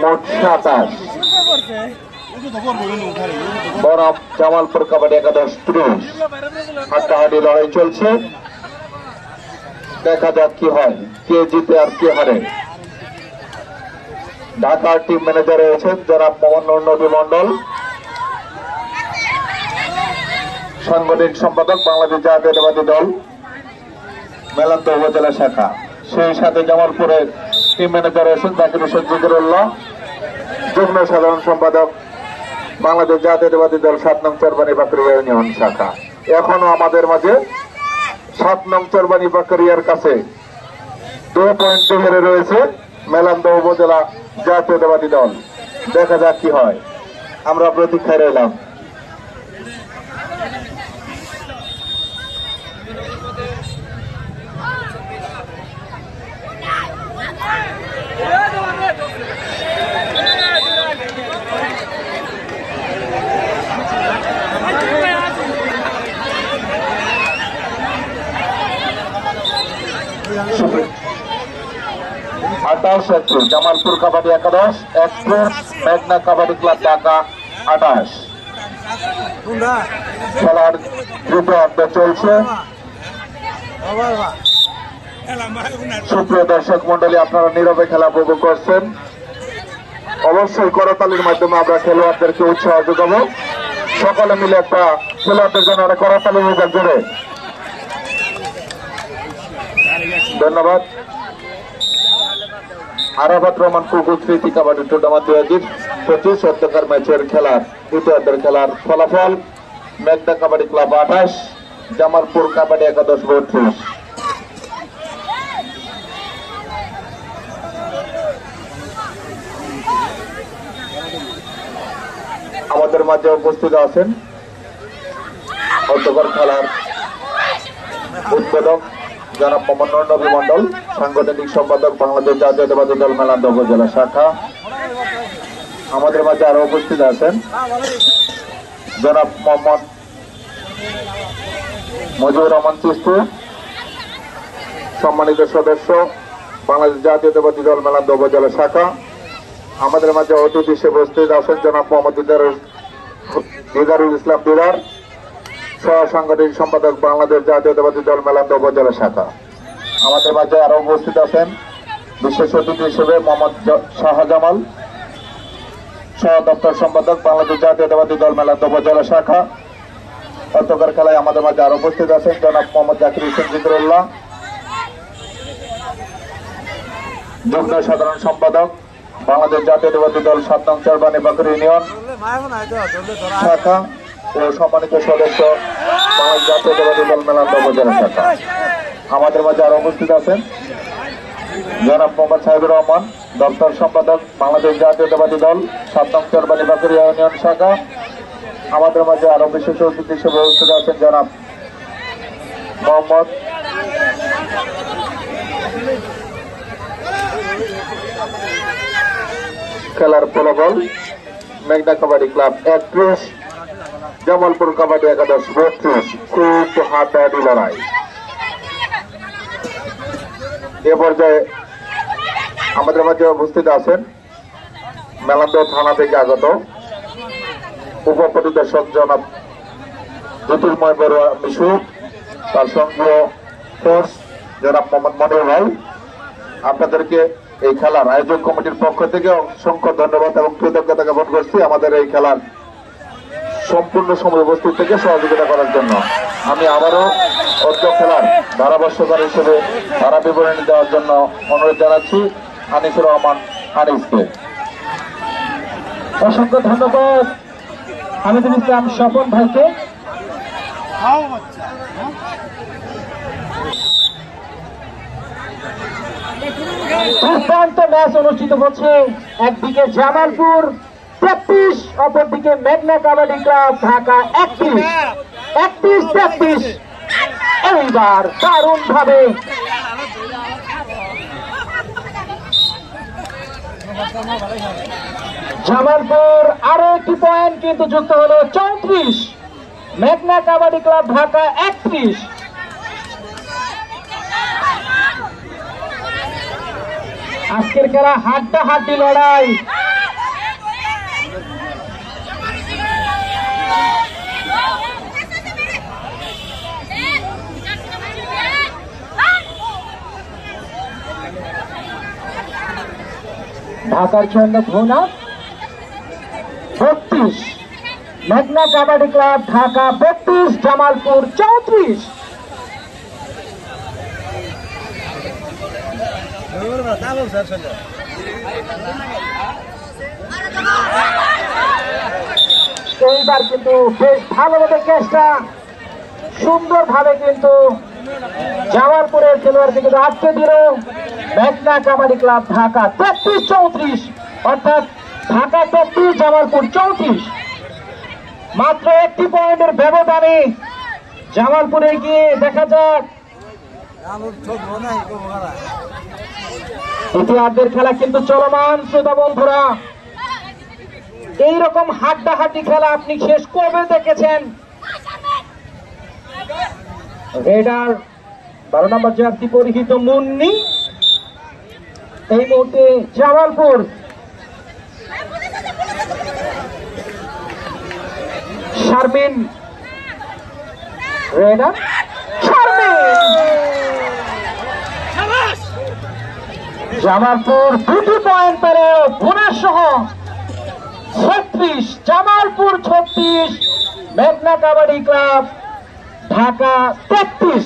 মোট 27। বনাম জামালপুর কাবাডি একাদশ 30। হাড্ডাহাড্ডি লড়াই চলছে, দেখা যাক কি হয়, কে জিতে আর কে হারে। ঢাকার টিম ম্যানেজার রয়েছেন জনাব মোহাম্মদ নবী মন্ডল, সাংগঠনিক সম্পাদক বাংলাদেশ জাতীয়তাবাদী দল মেলান্দ উপজেলা শাখা। সেই সাথে জামালপুরের টিম ম্যানেজার রয়েছেন জাকির হোসেন জিগরুল্লাহ, যুগ্ম সাধারণ সম্পাদক বাংলাদেশ জাতীয়তাবাদী দল 7 নং চরবানি বাঁকুড়া ইউনিয়ন শাখা। এখনো আমাদের মাঝে 7 নং চরবানি বাঁকুড়িয়ার কাছে 2 পয়েন্ট হেরে রয়েছে মেলান্দ উপজেলা জাতীয়তাবাদী দল। দেখা যাক কি হয়, আমরা প্রতীক্ষায় রইলাম। জামালপুর কাবাডি একাদশ 1 মেঘনা কাবাডি ক্লাব ঢাকা 28। খেলার দ্বিতীয় অর্ধ চলছে। সুপ্রিয় দর্শক মন্ডলী, আপনারা নীরবে খেলা উপভোগ করছেন। অবশ্যই করতালির মাধ্যমে আমরা খেলোয়াড়দেরকে উৎসাহ যোগাবো। সকলে মিলে একটা খেলোয়াড়দের জন্য একটা করতালি মোবাইল করে ধন্যবাদ। আরাফাত রহমান কুকুর স্মৃতি কাবাডি টুর্নামেন্ট 2025 সত্যকার ম্যাচের খেলার দ্বিতীয়ার্ধের খেলার ফলাফল: মেঘনা কাবাডি ক্লাব 28, জামালপুর কাবাডি একাদশ 32। আমাদের মাঝে উপস্থিত আছেন অধ্যক্ষর খেলার উদ্বোধক জনাব মোহাম্মদ নবী মন্ডল, সাংগঠনিক সম্পাদক বাংলাদেশ জাতীয়তাবাদী দল মেলান্দহ উপজেলা শাখা। আমাদের মাঝে আরো উপস্থিত আছেন জনাব মোহাম্মদ মজিবুর রহমান চিস্তি, সম্মানিত সদস্য বাংলাদেশ জাতীয়তাবাদী দল মেলান্দহ উপজেলা শাখা। আমাদের মাঝে অতিথি হিসেবে উপস্থিত আছেন জনাব মোহাম্মদ দিদারুল ইসলাম দিদার, সহ সাংগঠনিক সম্পাদক বাংলাদেশ জাতীয়তাবাদী দল মেলান্দহ উপজেলা শাখা। আমাদের মাঝে আরো উপস্থিত আছেন বিশেষ অতিথি হিসেবে মোহাম্মদ শাহজামাল, সহ দপ্তর সম্পাদক বাংলাদেশ জাতীয়তাবাদী দল মেলান্দহ উপজেলা শাখা। অধ্যক্ষর খেলায় আমাদের মাঝে আরো উপস্থিত আছেন জনাব মোহাম্মদ জাকির হোসেন জিকরুল্লাহ, যুগ্ম সাধারণ সম্পাদক বাংলাদেশ জাতীয়তাবাদী দল 7 নং চরবানি বাকরি ইউনিয়ন শাখা ও সম্মানিত সদস্য বাংলাদেশ জাতীয়তাবাদী দল মেলান্দহ উপজেলা শাখা। আমাদের মাঝে আরো উপস্থিত আছেন জনাব মোহাম্মদ সাহেবুর রহমান, দপ্তর সম্পাদক বাংলাদেশ জাতীয়তাবাদী দল 7 নং চরবানি বাকরি ইউনিয়ন শাখা। আমাদের মাঝে আরো বিশেষ অতিথি হিসেবে উপস্থিত আছেন জনাব মোহাম্মদ খেলার ফলাফল: মেঘনা কাবাডি ক্লাব 31, জামালপুর কাবাডি একাদশ 32। খুব হাড্ডাহাড্ডি লড়াই। এ পর্যায়ে আমাদের মাঝে উপস্থিত আছেন মেলান্দহ থানা থেকে আগত উপপরিদর্শক জনাব জ্যোতির্ময় বড়ুয়া মিশু, তার সঙ্গে ফোর্স জনাব মোহাম্মদ মনির ভাই। আপনাদেরকে এই খেলার আয়োজক কমিটির পক্ষ থেকে অসংখ্য ধন্যবাদ এবং কৃতজ্ঞতা জ্ঞাপন করছি আমাদের এই খেলার সম্পূর্ণ সময় উপস্থিত থেকে সহযোগিতা করার জন্য। আমি আবারও অর্ধ খেলার ধারাভাষ্যকার হিসেবে ধারা বিবরণী দেওয়ার জন্য অনুরোধ জানাচ্ছি আনিসুর রহমান আনিসকে। অসংখ্য ধন্যবাদ হামিদুল ইসলাম স্বপন ভাইকে। দুর্দান্ত ম্যাচ অনুষ্ঠিত হচ্ছে, একদিকে জামালপুর 33, অপরদিকে মেঘনা কাবাডি ক্লাব ঢাকা 31-33। এইবার দারুণ ভাবে জামালপুর আরো একটি পয়েন্ট কিন্তু যুক্ত হলো 34, মেঘনা কাবাডি ক্লাব ঢাকা 31। আজকের খেলা হাড্ডাহাড্ডি লড়াই। ঢাকার জন্য ভুনা 32, মেঘনা কাবাডি ক্লাব ঢাকা 32, জামালপুর 34। এইবার কিন্তু বেশ ভালোভাবে চেষ্টা, সুন্দরভাবে কিন্তু জামালপুরের খেলোয়াড়কে কিন্তু আটকে দিল মেঘনা কাবাডি ক্লাব ঢাকা 33-34, অর্থাৎ ঢাকা 33, জামালপুর 34। মাত্র একটি পয়েন্টের ব্যবধানে জামালপুরে গিয়ে দেখা যাক। ইতিহাসের খেলা কিন্তু চলমান। শ্রোতা বন্ধুরা, এইরকম হাড্ডাহাড্ডি খেলা আপনি শেষ কবে দেখেছেন? রেডার 12 নম্বর জার্সি পরিহিত মুন্নি এই মুহূর্তে জামালপুর শারমিন রেনা শারমিন জামালপুর 2টি পয়েন্ট পেলে বোনাস সহ 36, জামালপুর 36, মেঘনা কাবাডি ক্লাব ঢাকা 33।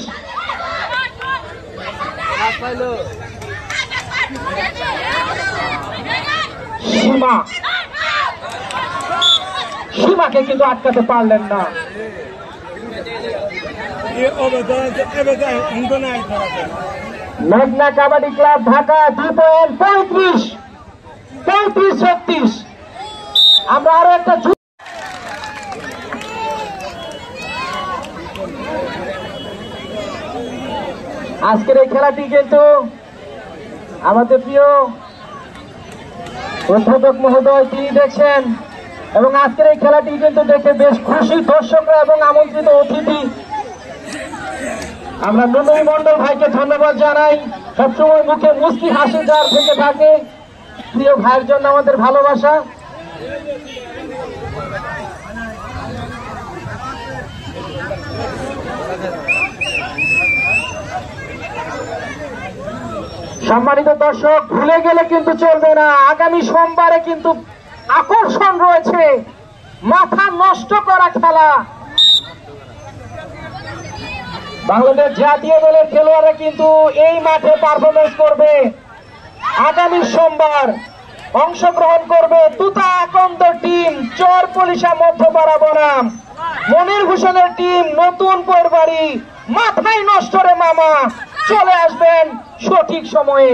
সীমাকে কিন্তু আটকাতে পারলেন না। মেঘনা কাবাডি ক্লাব ঢাকা 2 পয়েন্ট 35-36। আমরা আরো একটা আজকের এই খেলাটি কিন্তু আমাদের প্রিয় অধ্যাপক মহোদয় তিনি দেখছেন এবং আজকের এই খেলাটি কিন্তু দেখে বেশ খুশি দর্শকরা এবং আমন্ত্রিত অতিথি। আমরা নুনুই মন্ডল ভাইকে ধন্যবাদ জানাই, সবসময় মুখে মুস্কি হাসি যার থেকে থাকে। প্রিয় ভাইয়ের জন্য আমাদের ভালোবাসা। সম্মানিত দর্শক, ভুলে গেলে কিন্তু চলবে না, আগামী সোমবারে কিন্তু আকর্ষণ রয়েছে, মাথা নষ্ট করা খেলা। বাংলাদেশ জাতীয় দলের খেলোয়াড়রা কিন্তু এই মাঠে পারফরমেন্স করবে। আগামী সোমবার অংশগ্রহণ করবে তুতা আকন্দ টিম, চর পুলিশা মধ্যপাড়া বনাম, মনির হোসেনের টিম নতুন পরবাড়ি। মাথায় নষ্ট রে মামা, চলে আসবেন সঠিক সময়ে,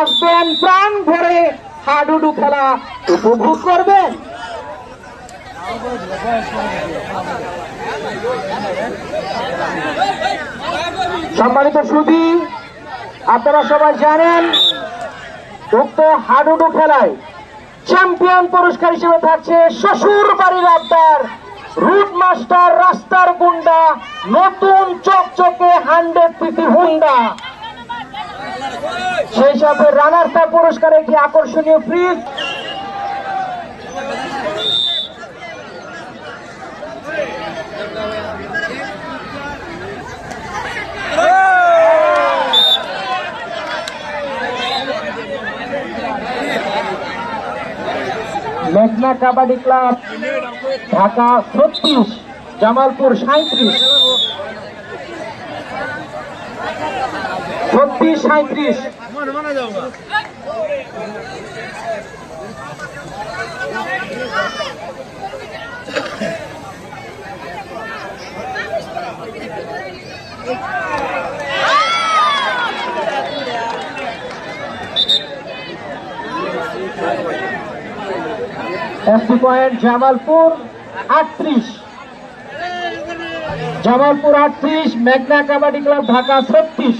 আসবেন প্রাণ ভরে হাডুডু খেলা উপভোগ করবেন। সম্মানিত সুধী, আপনারা সবাই জানেন উক্ত হাডুডু খেলায় চ্যাম্পিয়ন পুরস্কার হিসেবে থাকছে শ্বশুর বাড়ির আবদার, রুট মাস্টার রাস্তার গুন্ডা, নতুন চকচকে 100cc হুন্ডা। সেই সাথে রানার্স আপ পুরস্কার একটি আকর্ষণীয় ফ্রিজ। মেঘনা kabaddi club Dhaka 36, Jamalpur 37। 36-37। SP point Jamalpur 38, Jamalpur 38, মেঘনা কাবাডি ক্লাব ঢাকা 36।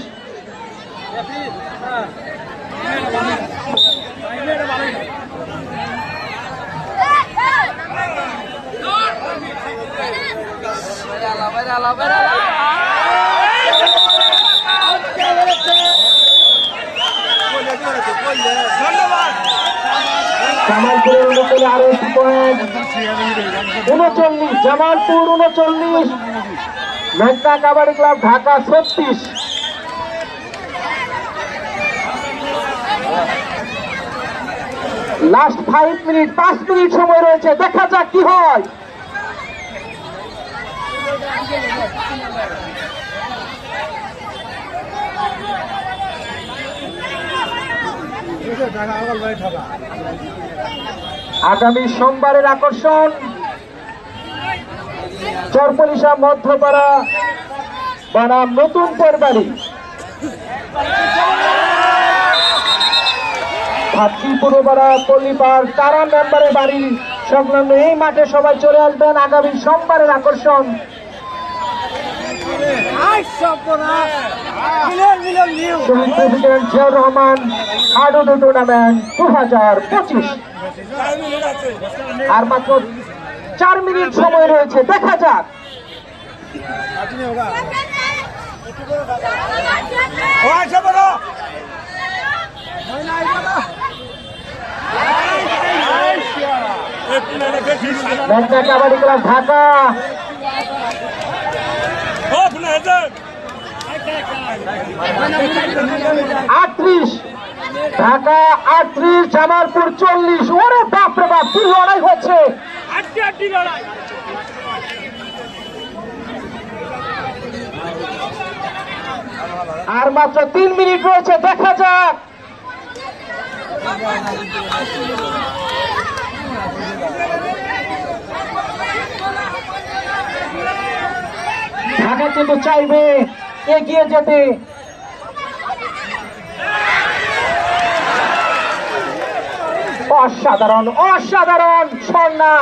জামালপুরের অনুকূলে আরো 1 পয়েন্ট 39, জামালপুর 39, মেঘনা kabaddi club Dhaka 36। Last 5 minute, 5 minute সময় রয়েছে, দেখা যাক কি হয়। আগামী সোমবারের আকর্ষণ চরপলিশা মধ্যপাড়া বনাম নতুন পরবাড়ি। পুরোপাড়া পল্লীপাড় তারা মেম্বারের বাড়ি সংলগ্ন এই মাঠে সবাই চলে আসবেন। আগামী সোমবারের আকর্ষণ শহীদ প্রেসিডেন্ট জিয়াউর রহমান হাডুডু টুর্নামেন্ট 2025। আর মাত্র 4 মিনিট সময় রয়েছে, দেখা যাক। মেঘনা কাবাডি ক্লাব ঢাকা 38, ঢাকা 38, জামালপুর 40। ওরে বাপরে বাপ, কি লড়াই হচ্ছে! আর মাত্র 3 মিনিট রয়েছে, দেখা যাক। ঢাকা কিন্তু চাইবে এগিয়ে যেতে। অসাধারণ অসাধারণ স্বর্ণা।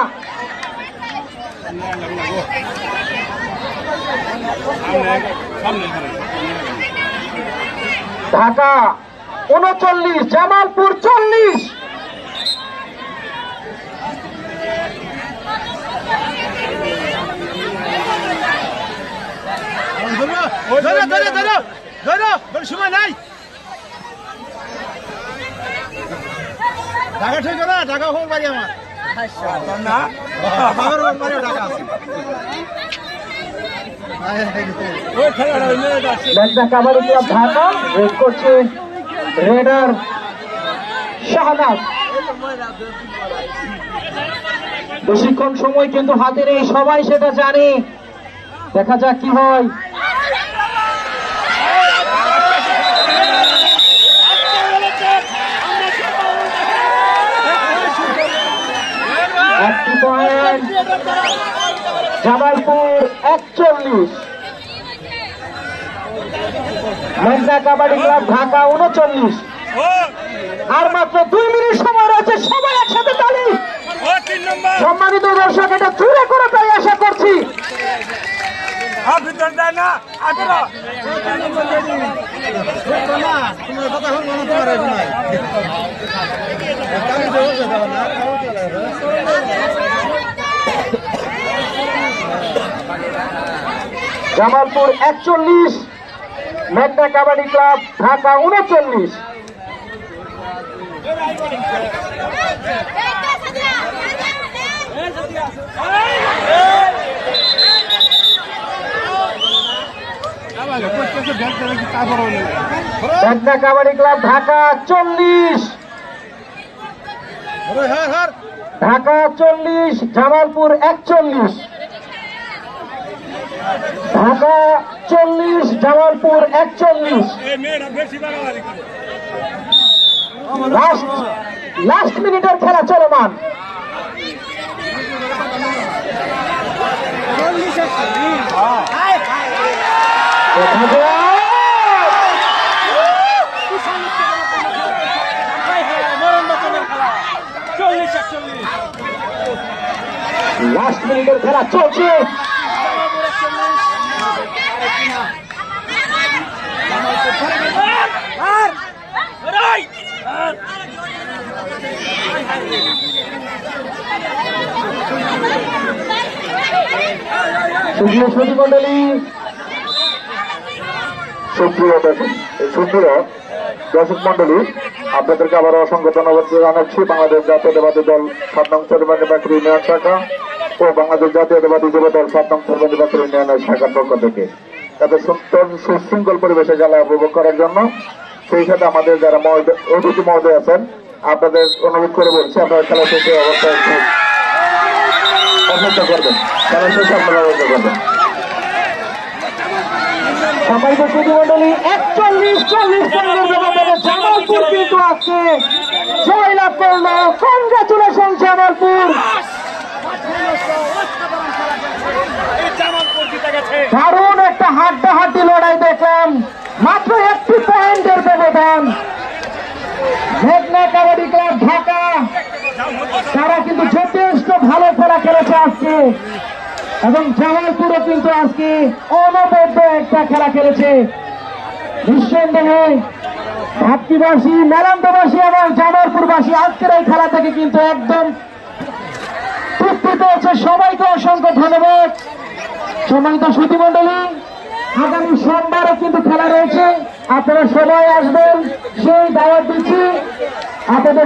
ঢাকা 39, জামালপুর 40। সময় নাই। ঢাকা ঠিক না, ঢাকা হোক বাড়ি আমার মেঘনা কাবাডি ক্লাব ঢাকা রেড করছে রেডার শাহনাজ। বেশিক্ষণ সময় কিন্তু হাতে নেই, সবাই সেটা জানে। দেখা যাক কি হয়। একটি পয়েন্ট, জামালপুর 41, মেঘনা কাবাডি ক্লাব ঢাকা 39। আর মাত্র 2 মিনিট সময় রয়েছে, সবাই একসাথে তালি। সম্মানিত দর্শক, এটা জুড়ে করে তাই আশা করছি। জামালপুর 41, মেঘনা কাবাডি ক্লাব ঢাকা 39। মেঘনা কাবাডি ক্লাব ঢাকা 40, ঢাকা 40, জামালপুর 41। ঢাকা 40, জামালপুর 41। লাস্ট মিনিটের খেলা চলমান। লাস্ট মিনিটের খেলা চলছে। সুধী মন্ডলী, সুপ্রিয় দর্শক মন্ডলী, আপনাদেরকে আবার অসংখ্য ধন্যবাদ জানাচ্ছি। বাংলাদেশ জাতীয়তাবাদী দল 7 নং চরবাণীবাকরি ইউনিয়ন শাখা ও বাংলাদেশ জাতীয়তাবাদী যুব দল 7 নং চরবাণীবাকরি ইউনিয়নের শাখার পক্ষ থেকে তাদের সুশৃঙ্খল পরিবেশে খেলা উপভোগ করার জন্য। সেই সাথে আমাদের যারা অতিথি মহোদয় আছেন, আপনাদের অনুরোধ করে বলছি, আপনারা খেলা শেষে অবস্থায় অপেক্ষা করবেন। খেলা শেষে আপনারা অপেক্ষা করবেন। সম্মানিত সুধী মন্ডলী, 41-40 জামালপুর কিন্তু আজকে জয়লাভ করলো। কনগ্রাচুলেশন জামালপুর। দারুণ একটা হাড্ডাহাড্ডি লড়াই দেখলাম, মাত্র 1টি পয়েন্টের ব্যবধান। মেঘনা কাবাডি ক্লাব ঢাকা তারা কিন্তু যথেষ্ট ভালো খেলা খেলেছে আজকে, এবং জামালপুরও কিন্তু আজকে অনবদ্য একটা খেলা খেলেছে। নিঃসন্দেহে ভাতৃবাসী, মেলান্তবাসী এবং জামালপুরবাসী আজকের এই খেলা থেকে কিন্তু একদম তৃপ্তি পেয়েছে। সবাইকে অসংখ্য ধন্যবাদ। সম্মানিত সুধী মন্ডলী, আগামী সোমবারও কিন্তু খেলা রয়েছে, আপনারা সবাই আসবেন, সেই দাওয়াত দিচ্ছি আপনাদের।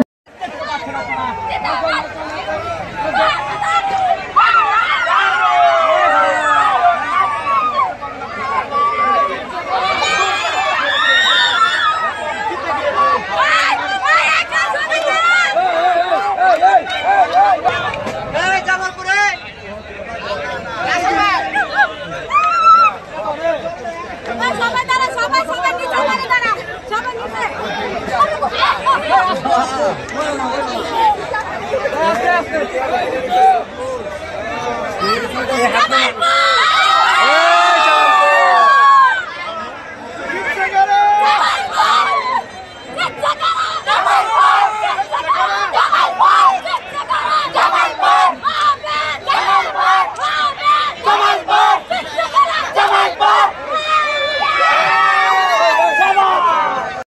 আস্তে আস্তে